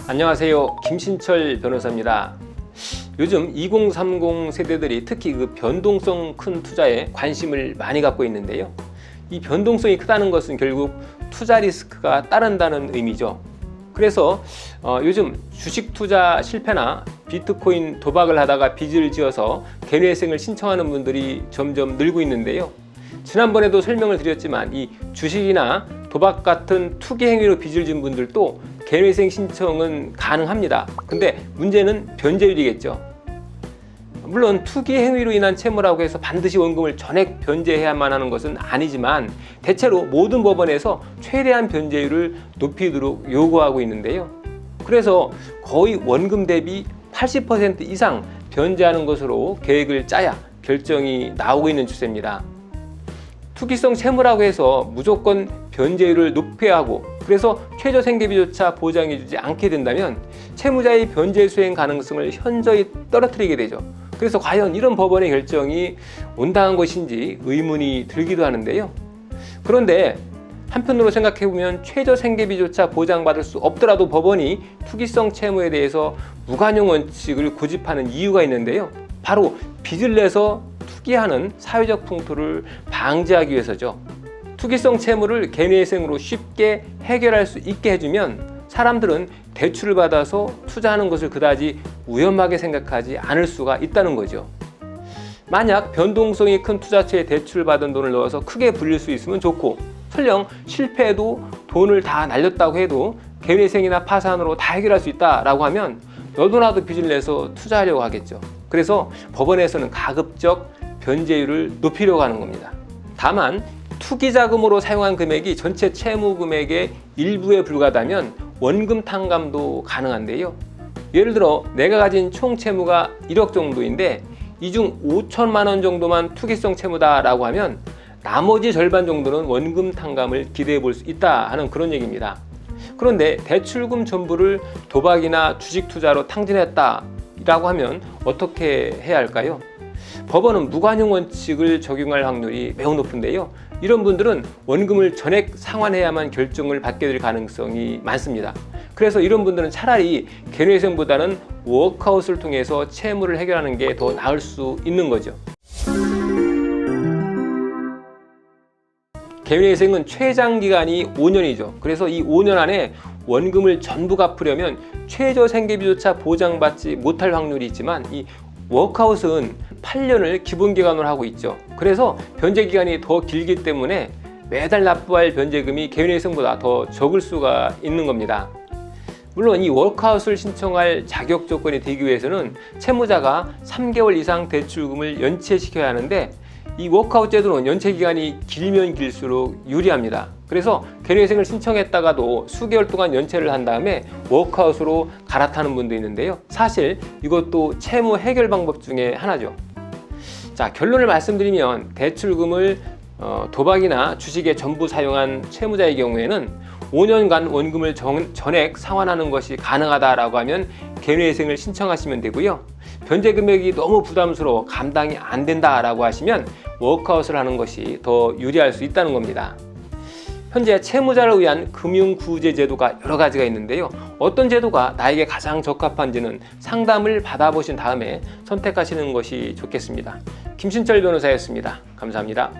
안녕하세요. 김신철 변호사입니다. 요즘 2030 세대들이 특히 그 변동성 큰 투자에 관심을 많이 갖고 있는데요. 이 변동성이 크다는 것은 결국 투자 리스크가 따른다는 의미죠. 그래서 요즘 주식 투자 실패나 비트코인 도박을 하다가 빚을 지어서 개인회생을 신청하는 분들이 점점 늘고 있는데요. 지난번에도 설명을 드렸지만 이 주식이나 도박 같은 투기 행위로 빚을 진 분들도 개인회생 신청은 가능합니다. 근데 문제는 변제율이겠죠. 물론 투기 행위로 인한 채무라고 해서 반드시 원금을 전액 변제해야만 하는 것은 아니지만 대체로 모든 법원에서 최대한 변제율을 높이도록 요구하고 있는데요. 그래서 거의 원금 대비 80% 이상 변제하는 것으로 계획을 짜야 결정이 나오고 있는 추세입니다. 투기성 채무라고 해서 무조건 변제율을 높여야 하고 그래서 최저 생계비조차 보장해주지 않게 된다면 채무자의 변제 수행 가능성을 현저히 떨어뜨리게 되죠. 그래서 과연 이런 법원의 결정이 온당한 것인지 의문이 들기도 하는데요. 그런데 한편으로 생각해보면 최저 생계비조차 보장받을 수 없더라도 법원이 투기성 채무에 대해서 무관용 원칙을 고집하는 이유가 있는데요. 바로 빚을 내서 투기하는 사회적 풍토를 방지하기 위해서죠. 투기성 채무를 개인회생으로 쉽게 해결할 수 있게 해주면 사람들은 대출을 받아서 투자하는 것을 그다지 위험하게 생각하지 않을 수가 있다는 거죠. 만약 변동성이 큰 투자처에 대출을 받은 돈을 넣어서 크게 불릴 수 있으면 좋고 설령 실패해도 돈을 다 날렸다고 해도 개인회생이나 파산으로 다 해결할 수 있다라고 하면 너도나도 빚을 내서 투자하려고 하겠죠. 그래서 법원에서는 가급적 변제율을 높이려고 하는 겁니다. 다만 투기 자금으로 사용한 금액이 전체 채무 금액의 일부에 불과하다면 원금 탕감도 가능한데요. 예를 들어 내가 가진 총 채무가 1억 정도인데 이 중 5천만 원 정도만 투기성 채무다라고 하면 나머지 절반 정도는 원금 탕감을 기대해 볼 수 있다 하는 그런 얘기입니다. 그런데 대출금 전부를 도박이나 주식 투자로 탕진했다라고 하면 어떻게 해야 할까요? 법원은 무관용 원칙을 적용할 확률이 매우 높은데요. 이런 분들은 원금을 전액 상환해야만 결정을 받게 될 가능성이 많습니다. 그래서 이런 분들은 차라리 개인회생보다는 워크아웃을 통해서 채무를 해결하는 게 더 나을 수 있는 거죠. 개인회생은 최장 기간이 5년이죠. 그래서 이 5년 안에 원금을 전부 갚으려면 최저 생계비조차 보장받지 못할 확률이 있지만 이 워크아웃은 8년을 기본기간으로 하고 있죠. 그래서 변제기간이 더 길기 때문에 매달 납부할 변제금이 개인회생보다 더 적을 수가 있는 겁니다. 물론 이 워크아웃을 신청할 자격 조건이 되기 위해서는 채무자가 3개월 이상 대출금을 연체시켜야 하는데 이 워크아웃 제도는 연체 기간이 길면 길수록 유리합니다. 그래서 개인회생을 신청했다가도 수개월 동안 연체를 한 다음에 워크아웃으로 갈아타는 분도 있는데요. 사실 이것도 채무 해결 방법 중에 하나죠. 자, 결론을 말씀드리면 대출금을 도박이나 주식에 전부 사용한 채무자의 경우에는 5년간 원금을 전액 상환하는 것이 가능하다라고 하면 개인회생을 신청하시면 되고요. 변제 금액이 너무 부담스러워 감당이 안 된다라고 하시면 워크아웃을 하는 것이 더 유리할 수 있다는 겁니다. 현재 채무자를 위한 금융구제 제도가 여러 가지가 있는데요. 어떤 제도가 나에게 가장 적합한지는 상담을 받아보신 다음에 선택하시는 것이 좋겠습니다. 김신철 변호사였습니다. 감사합니다.